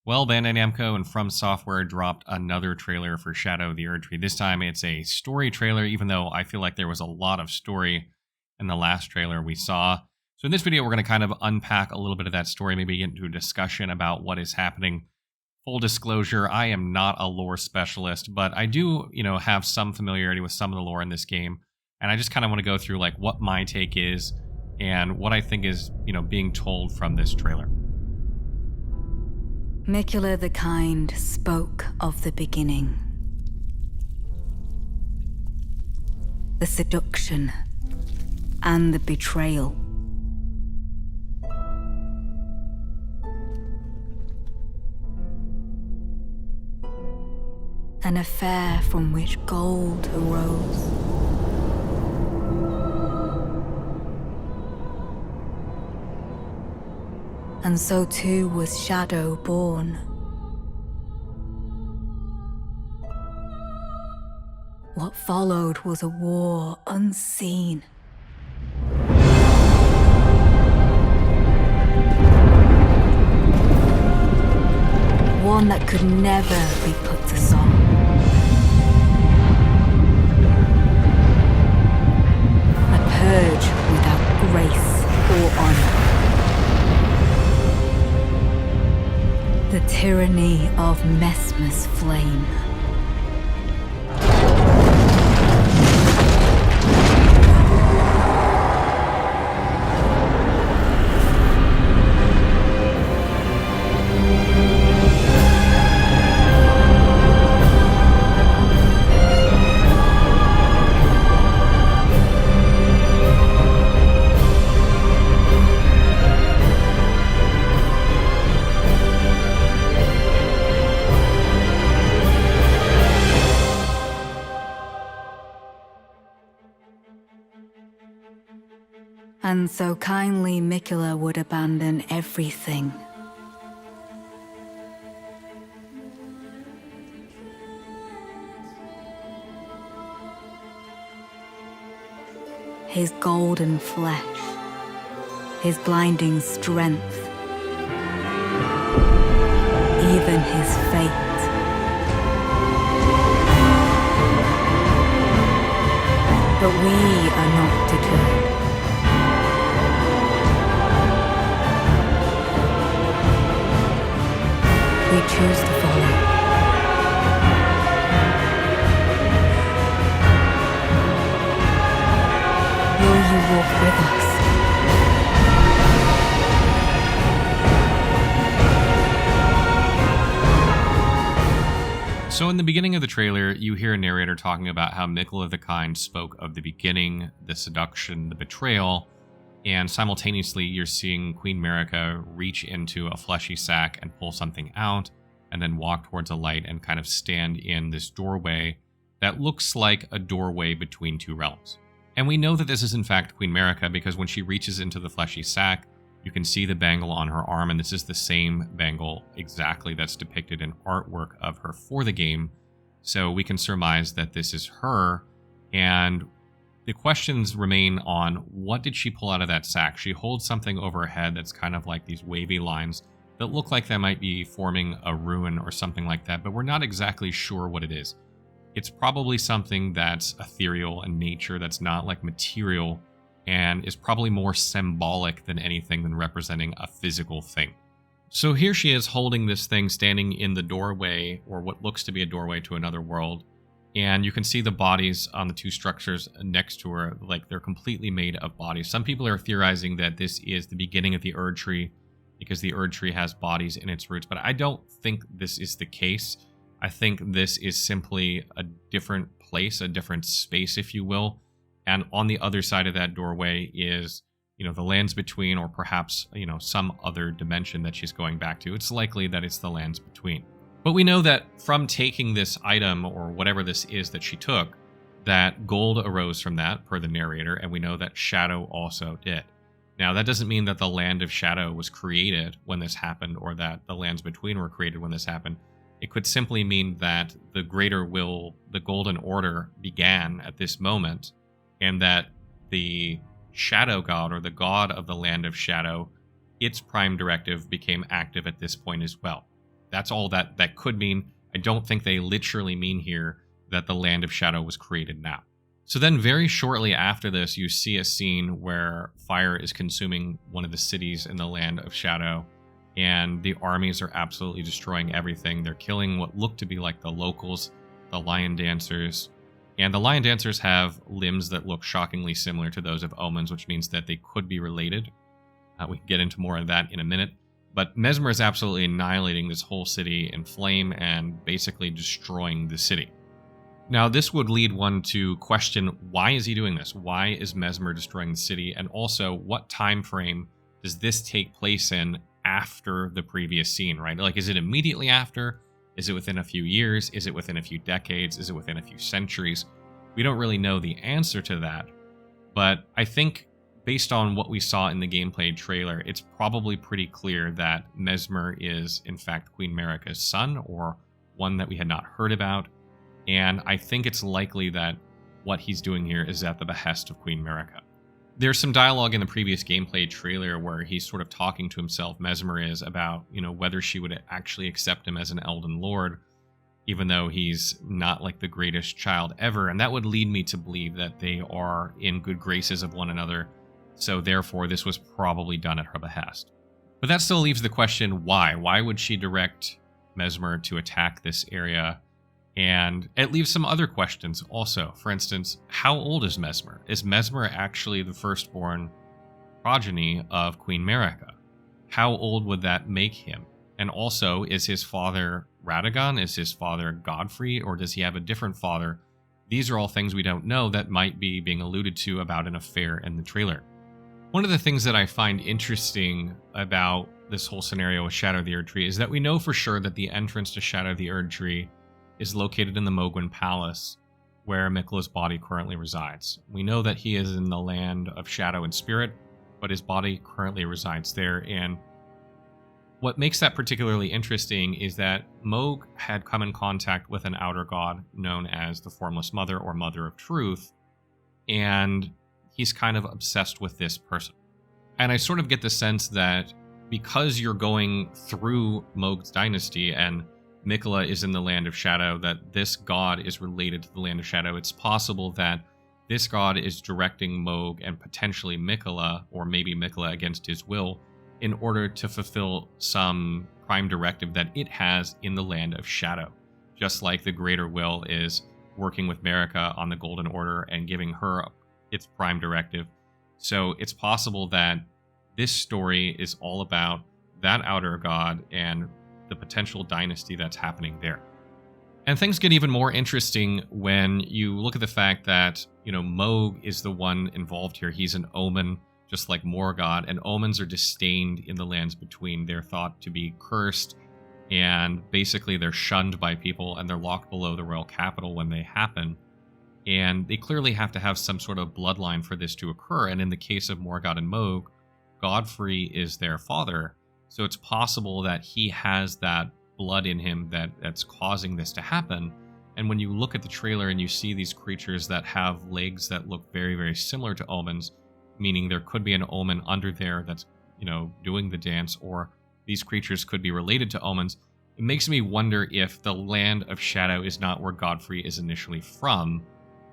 Well, Bandai Namco and From Software dropped another trailer for Shadow the Erdtree. This time it's a story trailer, even though I feel like there was a lot of story in the last trailer we saw. So in this video, we're going to kind of unpack a little bit of that story, maybe get into a discussion about what is happening. Full disclosure, I am not a lore specialist, but I do, have some familiarity with some of the lore in this game. And I just kind of want to go through like what my take is and what I think is, being told from this trailer. Mikula the Kind spoke of the beginning. The seduction and the betrayal. An affair from which gold arose. And so too was Shadow born. What followed was a war unseen. One that could never be put to song. A purge without grace or honor. The tyranny of Messmer's flame. And so kindly Mikula would abandon everything. His golden flesh, his blinding strength, even his fate. But we are not deterred. We choose to follow. Will you walk with us? So in the beginning of the trailer, you hear a narrator talking about how Mikula the Kind spoke of the beginning, the seduction, the betrayal, and simultaneously, you're seeing Queen Marika reach into a fleshy sack and pull something out, and then walk towards a light and kind of stand in this doorway that looks like a doorway between two realms. And we know that this is in fact Queen Marika because when she reaches into the fleshy sack, you can see the bangle on her arm, and this is the same bangle exactly that's depicted in artwork of her for the game. So we can surmise that this is her, and the questions remain on what did she pull out of that sack? She holds something over her head that's kind of like these wavy lines that look like they might be forming a ruin or something like that, but we're not exactly sure what it is. It's probably something that's ethereal in nature, that's not like material, and is probably more symbolic than anything than representing a physical thing. So here she is holding this thing standing in the doorway, or what looks to be a doorway to another world. And you can see the bodies on the two structures next to her, like they're completely made of bodies. Some people are theorizing that this is the beginning of the Erdtree because the Erdtree has bodies in its roots, but I don't think this is the case. I think this is simply a different place, a different space, if you will. And on the other side of that doorway is, the lands between, or perhaps, some other dimension that she's going back to. It's likely that it's the lands between. But we know that from taking this item, or whatever this is that she took, that gold arose from that, per the narrator, and we know that Shadow also did. Now, that doesn't mean that the Land of Shadow was created when this happened, or that the lands between were created when this happened. It could simply mean that the greater will, the Golden Order, began at this moment, and that the Shadow God, or the god of the Land of Shadow, its prime directive became active at this point as well. That's all that could mean. I don't think they literally mean here that the Land of Shadow was created now. So then very shortly after this, you see a scene where fire is consuming one of the cities in the Land of Shadow, and the armies are absolutely destroying everything. They're killing what look to be like the locals, the lion dancers. And the lion dancers have limbs that look shockingly similar to those of omens, which means that they could be related. We can get into more of that in a minute. But Mesmer is absolutely annihilating this whole city in flame and basically destroying the city. Now, this would lead one to question, why is he doing this? Why is Mesmer destroying the city? And also, what time frame does this take place in after the previous scene, right? Like, is it immediately after? Is it within a few years? Is it within a few decades? Is it within a few centuries? We don't really know the answer to that. But I think based on what we saw in the gameplay trailer, it's probably pretty clear that Mesmer is, in fact, Queen Marika's son, or one that we had not heard about. And I think it's likely that what he's doing here is at the behest of Queen Marika. There's some dialogue in the previous gameplay trailer where he's sort of talking to himself, Mesmer is, about, whether she would actually accept him as an Elden Lord, even though he's not like the greatest child ever. And that would lead me to believe that they are in good graces of one another. So therefore, this was probably done at her behest. But that still leaves the question, why? Why would she direct Mesmer to attack this area? And it leaves some other questions also. For instance, how old is Mesmer? Is Mesmer actually the firstborn progeny of Queen Marika? How old would that make him? And also, is his father Radagon? Is his father Godfrey? Or does he have a different father? These are all things we don't know that might be being alluded to about an affair in the trailer. One of the things that I find interesting about this whole scenario with Shadow of the Erdtree is that we know for sure that the entrance to Shadow of the Erdtree is located in the Mohgwyn Palace, where Miquella's body currently resides. We know that he is in the Land of Shadow and Spirit, but his body currently resides there. And what makes that particularly interesting is that Mohg had come in contact with an outer god known as the Formless Mother, or Mother of Truth, and he's kind of obsessed with this person. And I sort of get the sense that because you're going through Mohg's dynasty and Miquella is in the Land of Shadow, that this god is related to the Land of Shadow. It's possible that this god is directing Mohg and potentially Miquella, or maybe Miquella against his will, in order to fulfill some prime directive that it has in the Land of Shadow. Just like the Greater Will is working with Marika on the Golden Order and giving her its prime directive. So it's possible that this story is all about that outer god and the potential dynasty that's happening there. And things get even more interesting when you look at the fact that, Mohg is the one involved here. He's an omen, just like Morgott, and omens are disdained in the lands between. They're thought to be cursed, and basically they're shunned by people, and they're locked below the royal capital when they happen. And they clearly have to have some sort of bloodline for this to occur. And in the case of Morgott and Mohg, Godfrey is their father. So it's possible that he has that blood in him that's causing this to happen. And when you look at the trailer and you see these creatures that have legs that look very, very similar to omens, meaning there could be an omen under there that's, doing the dance, or these creatures could be related to omens, it makes me wonder if the Land of Shadow is not where Godfrey is initially from,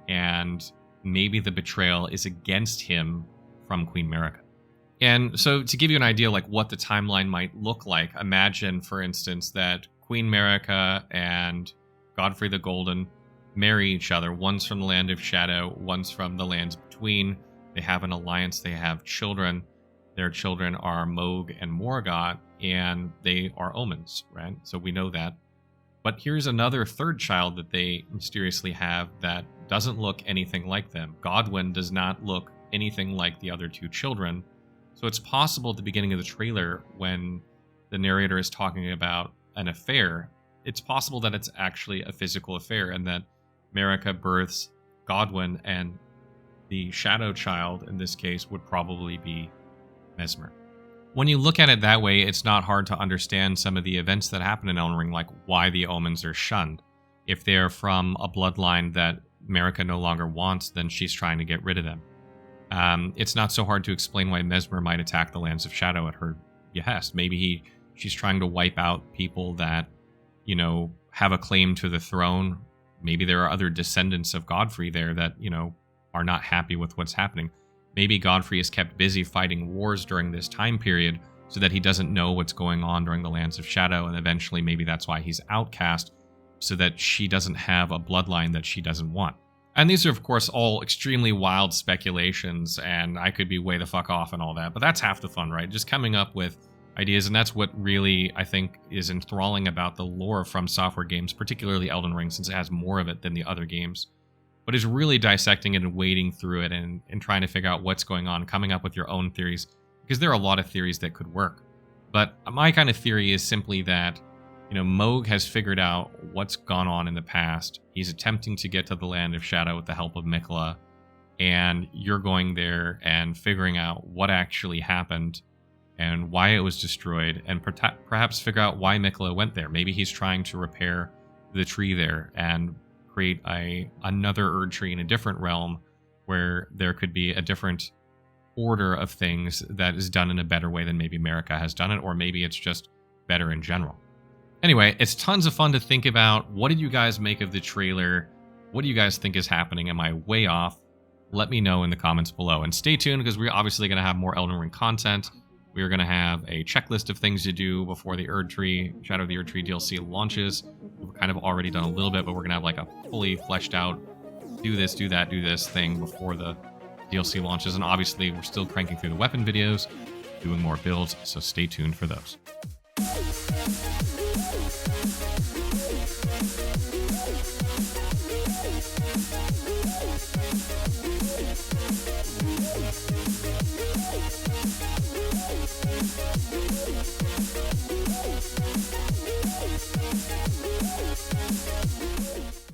and maybe the betrayal is against him from Queen Marika. And so to give you an idea like what the timeline might look like, imagine, for instance, that Queen Marika and Godfrey the Golden marry each other. One's from the Land of Shadow, one's from the lands between. They have an alliance, they have children. Their children are Mohg and Morgott, and they are omens, right? So we know that. But here's another third child that they mysteriously have that doesn't look anything like them. Godwyn does not look anything like the other two children. So it's possible at the beginning of the trailer, when the narrator is talking about an affair, it's possible that it's actually a physical affair, and that Marika births Godwyn, and the shadow child in this case would probably be Mesmer. When you look at it that way, it's not hard to understand some of the events that happen in Elden Ring, like why the omens are shunned. If they're from a bloodline that Marika no longer wants, then she's trying to get rid of them. It's not so hard to explain why Mesmer might attack the Lands of Shadow at her behest. Maybe he she's trying to wipe out people that, have a claim to the throne. Maybe there are other descendants of Godfrey there that, are not happy with what's happening. Maybe Godfrey is kept busy fighting wars during this time period so that he doesn't know what's going on during the Lands of Shadow, and eventually maybe that's why he's outcast, so that she doesn't have a bloodline that she doesn't want. And these are, of course, all extremely wild speculations, and I could be way the fuck off and all that, but that's half the fun, right? Just coming up with ideas, and that's what really, I think, is enthralling about the lore from Software games, particularly Elden Ring, since it has more of it than the other games. But is really dissecting it and wading through it and trying to figure out what's going on, coming up with your own theories, because there are a lot of theories that could work. But my kind of theory is simply that, Mohg has figured out what's gone on in the past. He's attempting to get to the Land of Shadow with the help of Miquella, and you're going there and figuring out what actually happened and why it was destroyed, and perhaps figure out why Miquella went there. Maybe he's trying to repair the tree there and create another Erdtree in a different realm where there could be a different order of things that is done in a better way than maybe Marika has done it, or maybe it's just better in general. Anyway, it's tons of fun to think about. What did you guys make of the trailer? What do you guys think is happening? Am I way off? Let me know in the comments below. And stay tuned, because we're obviously going to have more Elden Ring content. We're going to have a checklist of things to do before the Erdtree, Shadow of the Erdtree DLC launches. We've kind of already done a little bit, but we're going to have like a fully fleshed out do this, do that, do this thing before the DLC launches. And obviously, we're still cranking through the weapon videos, doing more builds, so stay tuned for those.